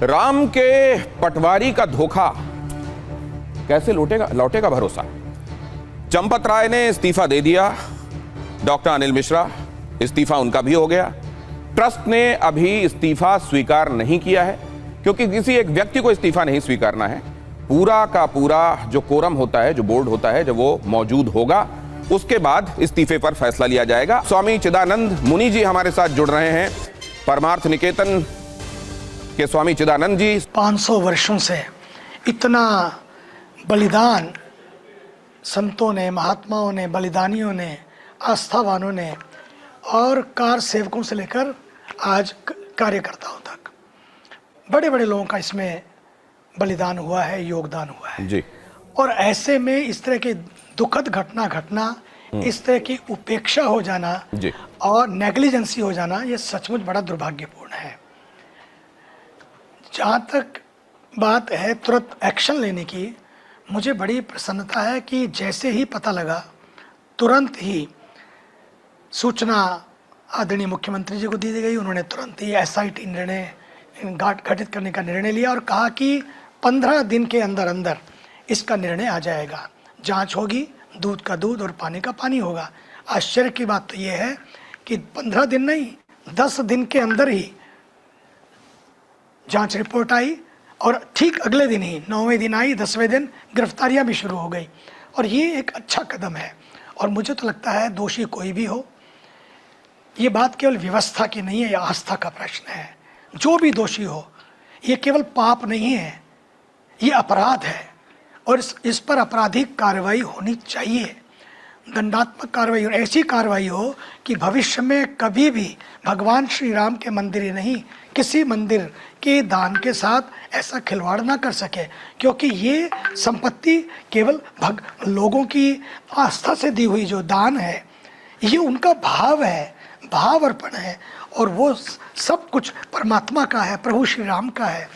राम के पटवारी का धोखा कैसे लौटेगा भरोसा। चंपत राय ने इस्तीफा दे दिया, डॉक्टर अनिल मिश्रा इस्तीफा उनका भी हो गया। ट्रस्ट ने अभी इस्तीफा स्वीकार नहीं किया है, क्योंकि किसी एक व्यक्ति को इस्तीफा नहीं स्वीकारना है। पूरा का पूरा जो कोरम होता है, जो बोर्ड होता है, जब वो मौजूद होगा उसके बाद इस्तीफे पर फैसला लिया जाएगा। स्वामी चिदानंद मुनि जी हमारे साथ जुड़ रहे हैं, परमार्थ निकेतन के स्वामी चिदानंद जी। 500 वर्षों से इतना बलिदान संतों ने, महात्माओं ने, बलिदानियों ने, आस्थावानों ने और कार सेवकों से लेकर आज कार्यकर्ताओं तक बड़े बड़े लोगों का इसमें बलिदान हुआ है, योगदान हुआ है जी। और ऐसे में इस तरह की दुखद घटना, इस तरह की उपेक्षा हो जाना जी। और नेग्लिजेंसी हो जाना, ये सचमुच बड़ा दुर्भाग्यपूर्ण है। जहाँ तक बात है तुरंत एक्शन लेने की, मुझे बड़ी प्रसन्नता है कि जैसे ही पता लगा तुरंत ही सूचना आदरणीय मुख्यमंत्री जी को दी गई। उन्होंने तुरंत ही SIT निर्णय गठित करने का निर्णय लिया और कहा कि 15 दिन के अंदर अंदर इसका निर्णय आ जाएगा। जांच होगी, दूध का दूध और पानी का पानी होगा। आश्चर्य की बात तो ये है कि 15 दिन नहीं, 10 दिन के अंदर ही जांच रिपोर्ट आई और ठीक अगले दिन ही 9वें दिन आई, 10वें दिन गिरफ्तारियां भी शुरू हो गई। और ये एक अच्छा कदम है और मुझे तो लगता है दोषी कोई भी हो, ये बात केवल व्यवस्था की नहीं है, ये आस्था का प्रश्न है। जो भी दोषी हो, ये केवल पाप नहीं है, ये अपराध है और इस पर आपराधिक कार्रवाई होनी चाहिए, दंडात्मक कार्रवाई। और ऐसी कार्रवाई हो कि भविष्य में कभी भी भगवान श्री राम के मंदिर ही नहीं, किसी मंदिर के दान के साथ ऐसा खिलवाड़ ना कर सके, क्योंकि ये संपत्ति केवल लोगों की आस्था से दी हुई जो दान है, ये उनका भाव है, भाव अर्पण है और वो सब कुछ परमात्मा का है, प्रभु श्री राम का है।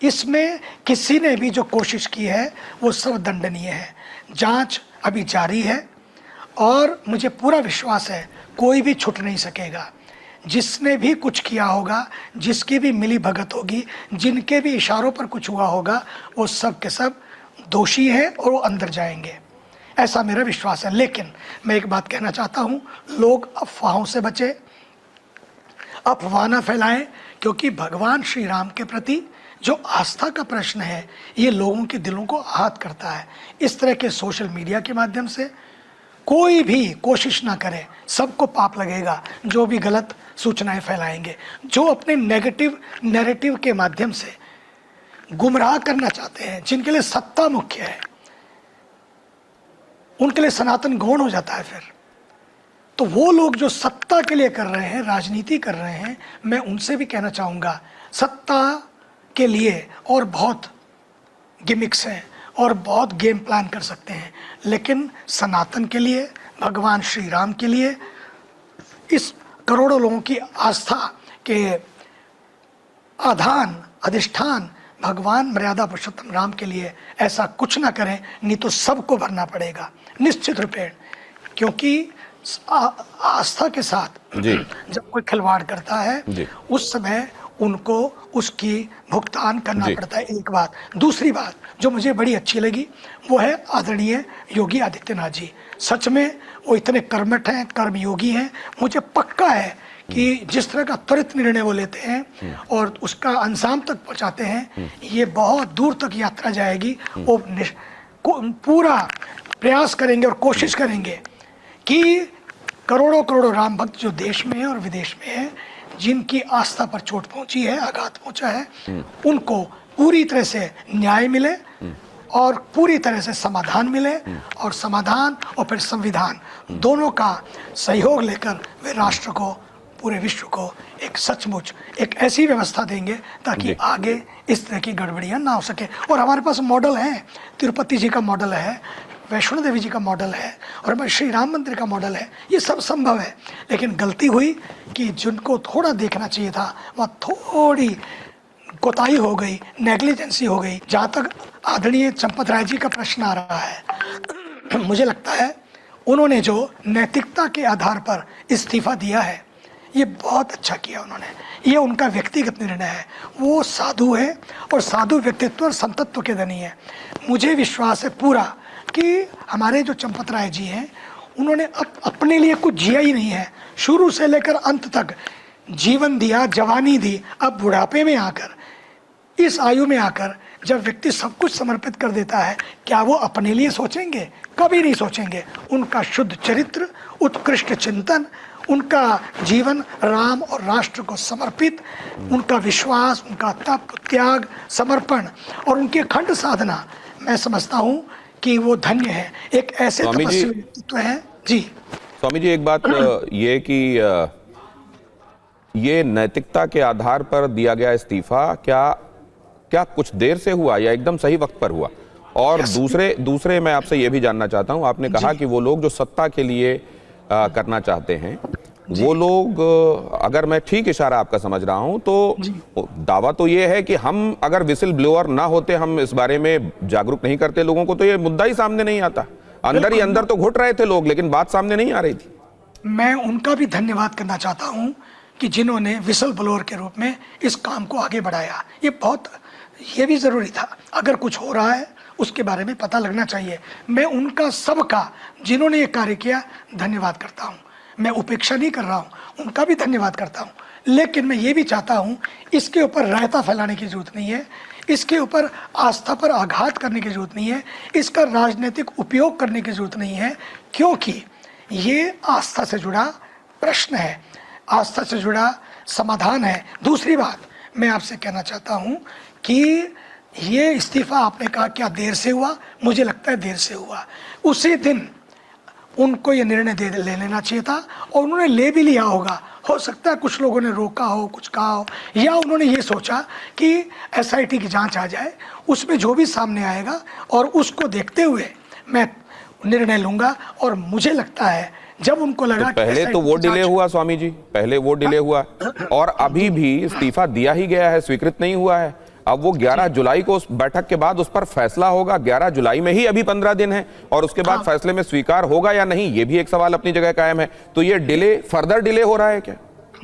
इसमें किसी ने भी जो कोशिश की है वो सब दंडनीय है। जांच अभी जारी है और मुझे पूरा विश्वास है कोई भी छूट नहीं सकेगा। जिसने भी कुछ किया होगा, जिसकी भी मिली भगत होगी, जिनके भी इशारों पर कुछ हुआ होगा, वो सब के सब दोषी हैं और वो अंदर जाएंगे, ऐसा मेरा विश्वास है। लेकिन मैं एक बात कहना चाहता हूँ, लोग अफवाहों से बचे, अफवाह न फैलाएं, क्योंकि भगवान श्री राम के प्रति जो आस्था का प्रश्न है ये लोगों के दिलों को आहत करता है। इस तरह के सोशल मीडिया के माध्यम से कोई भी कोशिश ना करे, सबको पाप लगेगा जो भी गलत सूचनाएं फैलाएंगे, जो अपने नेगेटिव नैरेटिव के माध्यम से गुमराह करना चाहते हैं, जिनके लिए सत्ता मुख्य है, उनके लिए सनातन गौण हो जाता है। फिर तो वो लोग जो सत्ता के लिए कर रहे हैं, राजनीति कर रहे हैं, मैं उनसे भी कहना चाहूँगा, सत्ता के लिए और बहुत गिमिक्स हैं और बहुत गेम प्लान कर सकते हैं, लेकिन सनातन के लिए, भगवान श्री राम के लिए, इस करोड़ों लोगों की आस्था के आधान अधिष्ठान भगवान मर्यादा पुरुषोत्तम राम के लिए ऐसा कुछ ना करें, नहीं तो सबको भरना पड़ेगा निश्चित रूपेण। क्योंकि आस्था के साथ जब कोई खिलवाड़ करता है उस समय उनको उसकी भुगतान करना पड़ता है। एक बात। दूसरी बात जो मुझे बड़ी अच्छी लगी वो है आदरणीय योगी आदित्यनाथ जी। सच में वो इतने कर्मठ हैं, कर्मयोगी हैं। मुझे पक्का है कि जिस तरह का त्वरित निर्णय वो लेते हैं और उसका अंजाम तक पहुंचाते हैं, ये बहुत दूर तक यात्रा जाएगी। वो पूरा प्रयास करेंगे और कोशिश करेंगे कि करोड़ों करोड़ों राम भक्त जो देश में है और विदेश में है, जिनकी आस्था पर चोट पहुंची है, आघात पहुंचा है, उनको पूरी तरह से न्याय मिले और पूरी तरह से समाधान मिले और समाधान और फिर संविधान दोनों का सहयोग लेकर वे राष्ट्र को, पूरे विश्व को एक सचमुच एक ऐसी व्यवस्था देंगे ताकि आगे इस तरह की गड़बड़ियां ना हो सके। और हमारे पास मॉडल है, तिरुपति जी का मॉडल है, वैष्णो देवी जी का मॉडल है और श्री राम मंदिर का मॉडल है। ये सब संभव है, लेकिन गलती हुई कि जिनको थोड़ा देखना चाहिए था वह थोड़ी कोताही हो गई, नेग्लिजेंसी हो गई। जहाँ तक आदरणीय चंपत राय जी का प्रश्न आ रहा है, मुझे लगता है उन्होंने जो नैतिकता के आधार पर इस्तीफा दिया है ये बहुत अच्छा किया उन्होंने, ये उनका व्यक्तिगत निर्णय है। वो साधु है और साधु व्यक्तित्व और संतत्व के धनी है। मुझे विश्वास है पूरा कि हमारे जो चंपत राय जी हैं, उन्होंने अपने लिए कुछ जिया ही नहीं है। शुरू से लेकर अंत तक जीवन दिया, जवानी दी, अब बुढ़ापे में आकर, इस आयु में आकर जब व्यक्ति सब कुछ समर्पित कर देता है, क्या वो अपने लिए सोचेंगे? कभी नहीं सोचेंगे। उनका शुद्ध चरित्र, उत्कृष्ट चिंतन, उनका जीवन राम और राष्ट्र को समर्पित, उनका विश्वास, उनका तप, त्याग, समर्पण और उनकी अखंड साधना, मैं समझता हूँ कि वो धन्य है, एक ऐसे तपस्वी व्यक्तित्व है। जी स्वामी जी, एक बात ये कि ये नैतिकता के आधार पर दिया गया इस्तीफा क्या कुछ देर से हुआ या एकदम सही वक्त पर हुआ? और दूसरे मैं आपसे ये भी जानना चाहता हूं, आपने कहा कि वो लोग जो सत्ता के लिए करना चाहते हैं, वो लोग, अगर मैं ठीक इशारा आपका समझ रहा हूं तो दावा तो ये है कि हम अगर विसिल ब्लोअर ना होते, हम इस बारे में जागरूक नहीं करते लोगों को, तो ये मुद्दा ही सामने नहीं आता। अंदर ही अंदर तो घुट रहे थे लोग, लेकिन बात सामने नहीं आ रही थी। मैं उनका भी धन्यवाद करना चाहता हूं कि जिन्होंने विसल ब्लोअर के रूप में इस काम को आगे बढ़ाया। ये भी जरूरी था। अगर कुछ हो रहा है उसके बारे में पता लगना चाहिए। मैं उनका सबका, जिन्होंने ये कार्य किया, धन्यवाद करता हूँ। मैं उपेक्षा नहीं कर रहा हूँ, उनका भी धन्यवाद करता हूँ। लेकिन मैं ये भी चाहता हूँ, इसके ऊपर रायता फैलाने की जरूरत नहीं है, इसके ऊपर आस्था पर आघात करने की जरूरत नहीं है, इसका राजनीतिक उपयोग करने की जरूरत नहीं है, क्योंकि ये आस्था से जुड़ा प्रश्न है, आस्था से जुड़ा समाधान है। दूसरी बात मैं आपसे कहना चाहता हूँ कि ये इस्तीफा आपने कहा क्या देर से हुआ? मुझे लगता है देर से हुआ। उसी दिन उनको ये निर्णय ले लेना चाहिए था और उन्होंने ले भी लिया होगा। हो सकता है कुछ लोगों ने रोका हो, कुछ कहा हो, या उन्होंने ये सोचा कि एसआईटी की जांच आ जाए, उसमें जो भी सामने आएगा और उसको देखते हुए मैं निर्णय लूंगा। और मुझे लगता है जब उनको लगा तो पहले तो वो डिले हुआ स्वामी जी, पहले वो डिले हुआ और अभी भी इस्तीफा दिया ही गया है, स्वीकृत नहीं हुआ है। अब वो 11 जुलाई को उस बैठक के बाद उस पर फैसला होगा। 11 जुलाई में ही अभी 15 दिन है और उसके बाद फैसले में स्वीकार होगा या नहीं, ये भी एक सवाल अपनी जगह कायम है। तो ये डिले, फर्दर डिले हो रहा है क्या?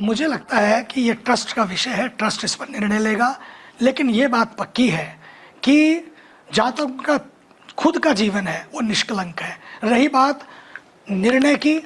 मुझे लगता है कि ये ट्रस्ट का विषय है, ट्रस्ट इस पर निर्णय लेगा। लेकिन ये बात पक्की है कि जहाँ तक उनका खुद का जीवन है वो निष्कलंक है। रही बात निर्णय की,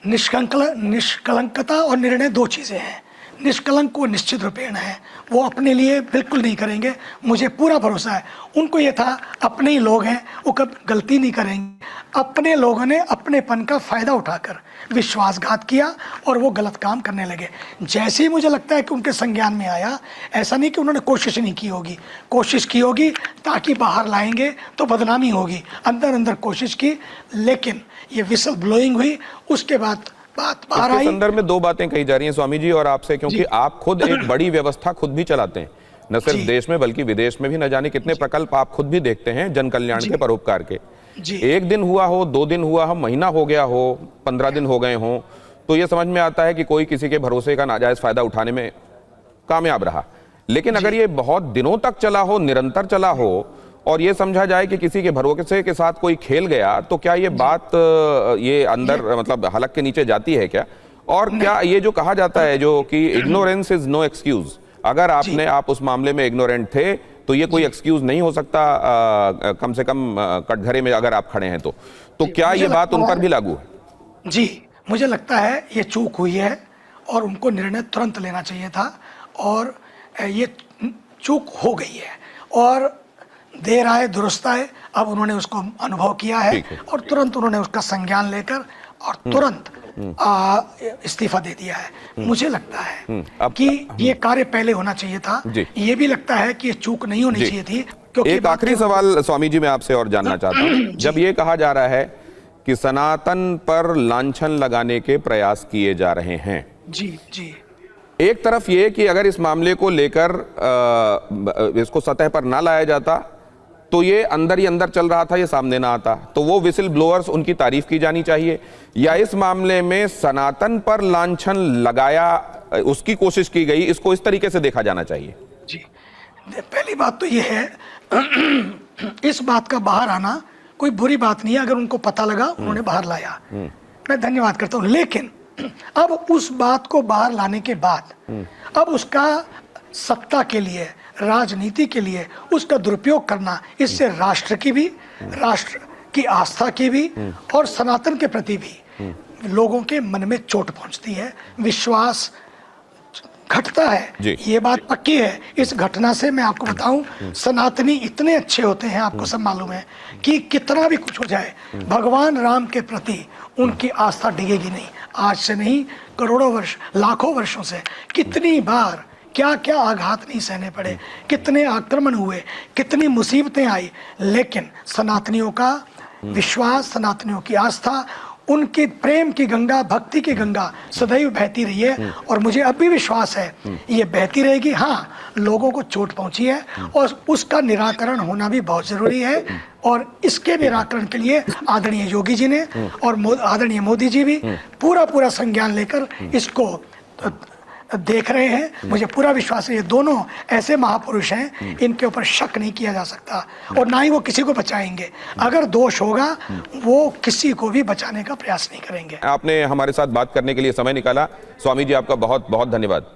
निष्कलंकता और निर्णय दो चीज़ें हैं। निष्कलंक वो निश्चित रूपेण है, वो अपने लिए बिल्कुल नहीं करेंगे, मुझे पूरा भरोसा है। उनको ये था अपने ही लोग हैं, वो कब गलती नहीं करेंगे। अपने लोगों ने अपनेपन का फायदा उठाकर विश्वासघात किया और वो गलत काम करने लगे। जैसे ही मुझे लगता है कि उनके संज्ञान में आया, ऐसा नहीं कि उन्होंने कोशिश नहीं की होगी, कोशिश की होगी ताकि बाहर लाएंगे तो बदनामी होगी, अंदर अंदर कोशिश की, लेकिन ये विसल ब्लोइंग हुई, उसके बाद बात बाहर आई। संदर्भ में दो बातें कही जा रही हैं स्वामी जी और आपसे, क्योंकि आप खुद एक बड़ी व्यवस्था खुद भी चलाते हैं, न सिर्फ देश में बल्कि विदेश में भी। न जाने कितने प्रकल्प आप खुद भी देखते हैं जन कल्याण के, परोपकार के। एक दिन हुआ हो, 2 दिन हुआ हो, महीना हो गया हो, 15 दिन हो गए हो, तो ये समझ में आता है कि कोई किसी के भरोसे का नाजायज फायदा उठाने में कामयाब रहा। लेकिन अगर ये बहुत दिनों तक चला हो, निरंतर चला हो और ये समझा जाए कि किसी के भरोसे के साथ कोई खेल गया, तो क्या ये बात ये अंदर मतलब हलक के नीचे जाती है क्या? और क्या ये जो कहा जाता है जो कि इग्नोरेंस इज नो एक्सक्यूज, अगर आप उस मामले में इग्नोरेंट थे तो ये कोई एक्सक्यूज नहीं हो सकता, कम से कम कटघरे में अगर आप खड़े हैं तो क्या ये बात उन पर भी लागू है? जी, मुझे लगता है ये चूक हुई है और उनको निर्णय तुरंत लेना चाहिए था और ये चूक हो गई है और देर आए दुरुस्त आए। अब उन्होंने उसको अनुभव किया है और तुरंत उन्होंने उसका संज्ञान लेकर और तुरंत इस्तीफा दे दिया है। मुझे लगता है कि ये कार्य पहले होना चाहिए था। ये भी लगता है कि ये चूक नहीं होनी चाहिए थी। क्योंकि एक आखिरी सवाल स्वामी जी मैं आपसे और जानना चाहता हूँ, जब ये कहा जा रहा है कि सनातन पर लांछन लगाने के प्रयास किए जा रहे हैं, जी, एक तरफ ये कि अगर इस मामले को लेकर इसको सतह पर ना लाया जाता तो ये अंदर ही अंदर चल रहा था, ये सामने ना आता, तो वो विसिल ब्लोअर्स उनकी तारीफ की जानी चाहिए, या इस मामले में सनातन पर लांछन लगाया उसकी कोशिश की गई, इसको इस तरीके से देखा जाना चाहिए? जी, पहली बात तो ये है इस बात का बाहर आना कोई बुरी बात नहीं है। अगर उनको पता लगा, उन्होंने बाहर लाया, मैं धन्यवाद करता हूँ। लेकिन अब उस बात को बाहर लाने के बाद अब उसका सत्ता के लिए, राजनीति के लिए उसका दुरुपयोग करना, इससे राष्ट्र की भी, राष्ट्र की आस्था की भी और सनातन के प्रति भी लोगों के मन में चोट पहुंचती है, विश्वास घटता है। ये बात पक्की है। इस घटना से मैं आपको बताऊं, सनातनी इतने अच्छे होते हैं, आपको सब मालूम है, कि कितना भी कुछ हो जाए भगवान राम के प्रति उनकी आस्था डिगेगी नहीं। आज से नहीं, करोड़ों वर्ष, लाखों वर्षों से कितनी बार क्या क्या आघात नहीं सहने पड़े, कितने आक्रमण हुए, कितनी मुसीबतें आई, लेकिन सनातनियों का विश्वास, सनातनियों की आस्था, उनके प्रेम की गंगा, भक्ति की गंगा सदैव बहती रही है। और मुझे अब भी विश्वास है ये बहती रहेगी। हाँ, लोगों को चोट पहुंची है और उसका निराकरण होना भी बहुत जरूरी है। और इसके निराकरण के लिए आदरणीय योगी जी ने और आदरणीय मोदी जी भी पूरा संज्ञान लेकर इसको देख रहे हैं। मुझे पूरा विश्वास है ये दोनों ऐसे महापुरुष हैं, इनके ऊपर शक नहीं किया जा सकता और ना ही वो किसी को बचाएंगे। अगर दोष होगा वो किसी को भी बचाने का प्रयास नहीं करेंगे। आपने हमारे साथ बात करने के लिए समय निकाला, स्वामी जी आपका बहुत बहुत धन्यवाद।